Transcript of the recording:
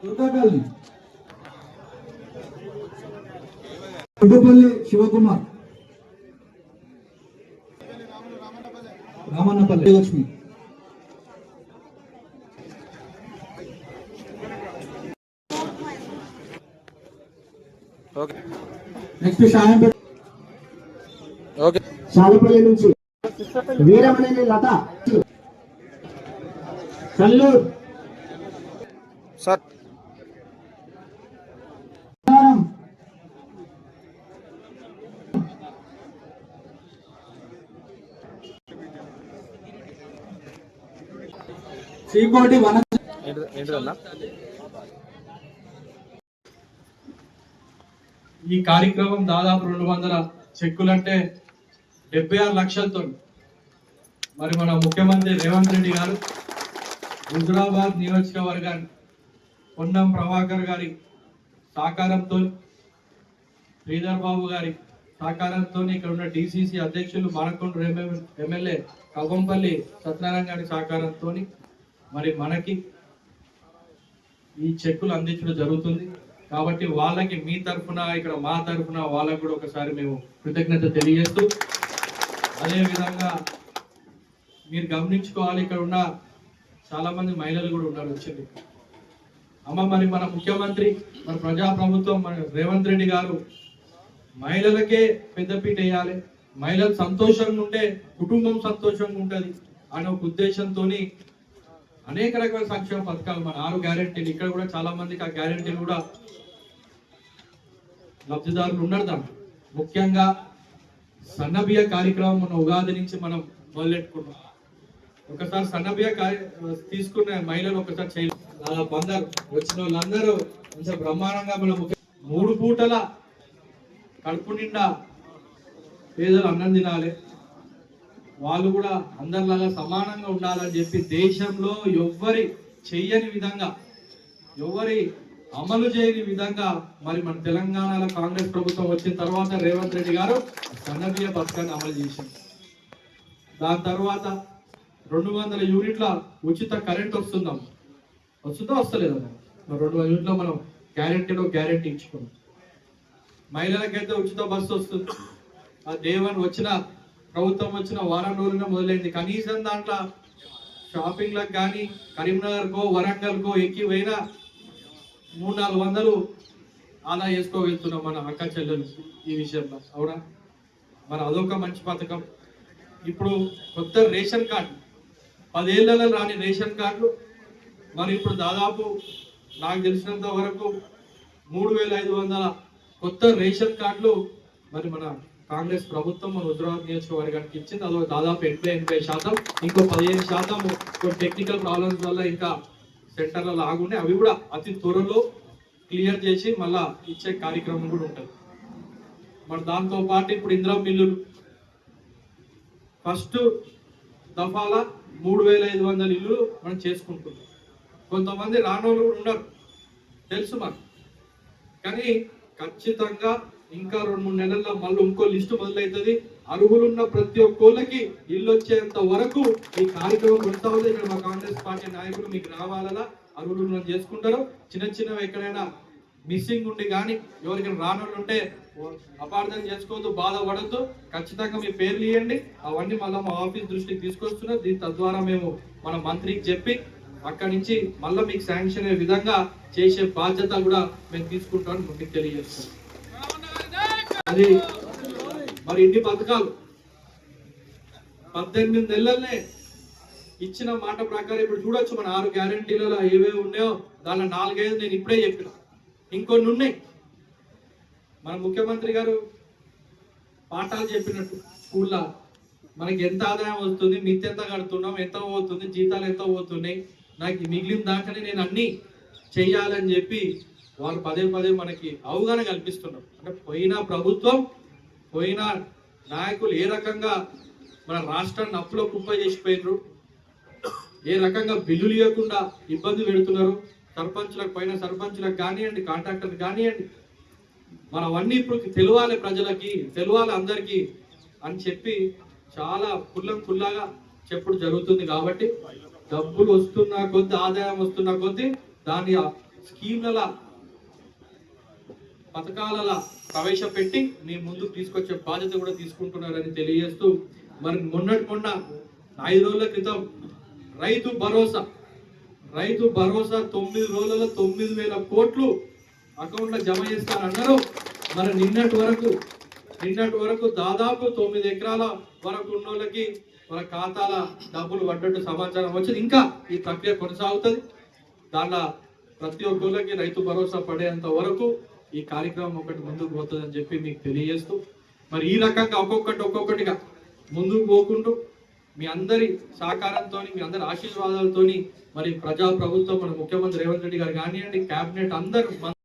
దుర్గాపల్లి పుట్టుపల్లి Shivakumar, Ramannapalli Lakshmi, next Shayampet షాలపల్లి నుంచి వీరమనేని లత, Kalluru sir Sri Koti వన ఏంటిదన్నా? ఈ కార్యక్రమం దాదాపు 200 చెక్కులంటే 76 లక్షలతో మరి మన ముఖ్యమంత్రి రేవంత్ రెడ్డి గారు హుజురాబాద్ నియోజకవర్గాన్ని పొన్నం ప్రభాకర్ గారి సహకారంతో, శ్రీధర్ బాబు గారి సహకారంతో, ఇక్కడ ఉన్న డిసిసి అధ్యక్షులు మానకొండ ఎమ్మెల్యే కవ్వంపల్లి సత్యనారాయణ గారి సహకారంతో మరి మనకి ఈ చెక్కులు అందించడం జరుగుతుంది. కాబట్టి వాళ్ళకి మీ తరఫున, ఇక్కడ మా తరఫున వాళ్ళకు కూడా ఒకసారి మేము కృతజ్ఞత తెలియజేస్తూ, అదేవిధంగా మీరు గమనించుకోవాలి, ఇక్కడ ఉన్న చాలా మంది మహిళలు కూడా ఉన్నారు వచ్చింది. అమ్మ మరి మన ముఖ్యమంత్రి, మన ప్రజాప్రభుత్వం, మన రేవంత్ రెడ్డి గారు మహిళలకే పెద్దపీట వేయాలి, మహిళలు సంతోషంగా ఉంటే కుటుంబం సంతోషంగా ఉంటుంది అనే ఒక ఉద్దేశంతో అనేక రకాల సంక్షేమ పథకాలు, మన 6 గ్యారెంటీలు, ఇక్కడ కూడా చాలా మందికి ఆ గ్యారెంటీలు కూడా లబ్ధిదారులు ఉన్నారు. దాంట్లో ముఖ్యంగా సన్నబియ్య కార్యక్రమం మన ఉగాది నుంచి మనం మొదలెట్టుకున్నాం. ఒకసారి సన్నబియ్య తీసుకున్న మహిళలు ఒకసారి చేయాలి బందరు వచ్చిన వాళ్ళందరూ కొంచెం బ్రహ్మాండంగా మన 3 పూటల కడుపు నిండా పేదలు అన్నం తినాలి, వాళ్ళు కూడా అందరిలాగా సమానంగా ఉండాలని చెప్పి దేశంలో ఎవ్వరి చెయ్యని విధంగా, ఎవరి అమలు చేయని విధంగా మరి మన తెలంగాణలో కాంగ్రెస్ ప్రభుత్వం వచ్చిన తర్వాత రేవంత్ రెడ్డి గారు సన్నబియ్య పథకాన్ని అమలు చేశారు. దాని తర్వాత 200 యూనిట్ల ఉచిత కరెంట్ వస్తుందా, వస్తలేదమ్మా? 200 యూనిట్లో మనం గ్యారెంటీ ఇచ్చుకున్నాం. మహిళలకైతే ఉచిత బస్సు వస్తుంది. ఆ దేవన్ వచ్చిన ప్రభుత్వం వచ్చిన వారం రోజులుగా మొదలైంది. కనీసం దాంట్లో షాపింగ్లకు కానీ కరీంనగర్కో వరంగల్కో ఎక్కి పోయినా 300-400 ఆదా చేసుకోగలుగుతున్నాం మన అక్క చెల్లెలు ఈ విషయంలో. అవునా? మరి అదొక మంచి పథకం. ఇప్పుడు కొత్త రేషన్ కార్డు, 10 ఏళ్లలో రాని రేషన్ కార్డులు మరి ఇప్పుడు దాదాపు నాకు తెలిసినంత వరకు 3500 కొత్త రేషన్ కార్డులు మరి మన కాంగ్రెస్ ప్రభుత్వం మన హుజురాబాద్ నియోజకవర్గానికి ఇచ్చింది. అదో దాదాపు 80-85%. ఇంకో 15% టెక్నికల్ ప్రాబ్లమ్స్ వల్ల ఇంకా సెంటర్లలో ఆగున్నాయి. అవి కూడా అతి త్వరలో క్లియర్ చేసి మళ్ళా ఇచ్చే కార్యక్రమం కూడా ఉంటుంది. మరి దాంతో పాటు ఇప్పుడు ఇందిరా మిల్లులు ఫస్ట్ దఫాల 3500 ఇల్లు మనం చేసుకుంటున్నాం. కొంతమంది రానోళ్ళు కూడా ఉన్నారు తెలుసు మాకు, కానీ ఖచ్చితంగా ఇంకా 2-3 నెలల్లో మళ్ళీ ఇంకో లిస్టు మొదలవుతుంది. అర్హులున్న ప్రతి ఒక్కళ్ళకి ఇల్లు వచ్చేంత వరకు ఈ కార్యక్రమం కొనసాగుతుంది. ఇక్కడ మా కాంగ్రెస్ పార్టీ నాయకులు మీకు రావాలలా అర్హులు చేసుకుంటారు. చిన్నవి ఎక్కడైనా మిస్సింగ్ ఉండి కానీ ఎవరికైనా రానోళ్ళు ఉంటే అపార్థం చేసుకోవద్దు, బాధపడద్దు. ఖచ్చితంగా మీ పేర్లు ఇవ్వండి, అవన్నీ మళ్ళీ మా ఆఫీస్ దృష్టికి తీసుకొస్తున్నాం. దీని తద్వారా మేము మన మంత్రికి చెప్పి అక్కడి నుంచి మళ్ళీ మీకు శాంక్షన్ అయ్యే విధంగా చేసే బాధ్యత కూడా మేము తీసుకుంటామని మీకు తెలియజేస్తాం. అది మరి ఇన్ని పథకాలు 18 నెలలనే ఇచ్చిన మాట ప్రకారం ఇప్పుడు చూడొచ్చు. మన 6 గ్యారెంటీలలో ఏవేవి ఉన్నాయో దానిలో 4-5 నేను ఇప్పుడే చెప్పిన, ఇంకొన్ని ఉన్నాయి. మన ముఖ్యమంత్రి గారు పాఠాలు చెప్పినట్టు స్కూల్లో మనకి ఎంత ఆదాయం వస్తుంది, మిత్తి ఎంత కడుతున్నాం, ఎంత పోతుంది, జీతాలు ఎంత పోతున్నాయి, నాకు మిగిలిన దాకానే నేను అన్ని చెయ్యాలని చెప్పి వాళ్ళు పదే మనకి అవగాహన కల్పిస్తున్నారు. అంటే పోయిన ప్రభుత్వం, పోయిన నాయకులు ఏ రకంగా మన రాష్ట్రాన్ని అప్పులో కుప్ప చేసిపోయినారు, ఏ రకంగా బిల్లులు ఇవ్వకుండా ఇబ్బంది పెడుతున్నారు, సర్పంచులకు పైన సర్పంచులకు కానివ్వండి, కాంట్రాక్టర్లు కానివ్వండి. మనం అవన్నీ ఇప్పుడు తెలియాలి, ప్రజలకి తెలియాలి అందరికీ అని చెప్పి చాలా కుల్లాగా చెప్పుడు జరుగుతుంది. కాబట్టి డబ్బులు వస్తున్న కొద్ది, ఆదాయం వస్తున్న కొద్ది దాన్ని స్కీమ్ల పథకాల ప్రవేశపెట్టి మీ ముందుకు తీసుకొచ్చే బాధ్యత కూడా తీసుకుంటున్నారని తెలియజేస్తూ, మరి మొన్న 5 రోజుల క్రితం రైతు భరోసా 9 రోజులలో 9,000 కోట్లు అకౌంట్లో జమ చేస్తారన్నారు. మరి నిన్నటి వరకు దాదాపు 9 ఎకరాల వరకు ఉన్న వాళ్ళకి వాళ్ళ ఖాతాల డబ్బులు పడ్డట్టు సమాచారం వచ్చింది. ఇంకా ఈ ప్రక్రియ కొనసాగుతుంది. దాంట్లో ప్రతి ఒక్కరికి రైతు భరోసా పడేంత వరకు ఈ కార్యక్రమం ఒకటి ముందుకు పోతుందని చెప్పి మీకు తెలియజేస్తూ, మరి ఈ రకంగా ఒక్కొక్కటిగా ముందుకు పోకుంటూ మీ అందరి సహకారంతో, మీ అందరి ఆశీర్వాదాలతో మరి ప్రజాప్రభుత్వం మన ముఖ్యమంత్రి రేవంత్ రెడ్డి గారు కానివ్వండి, కేబినెట్ అందరూ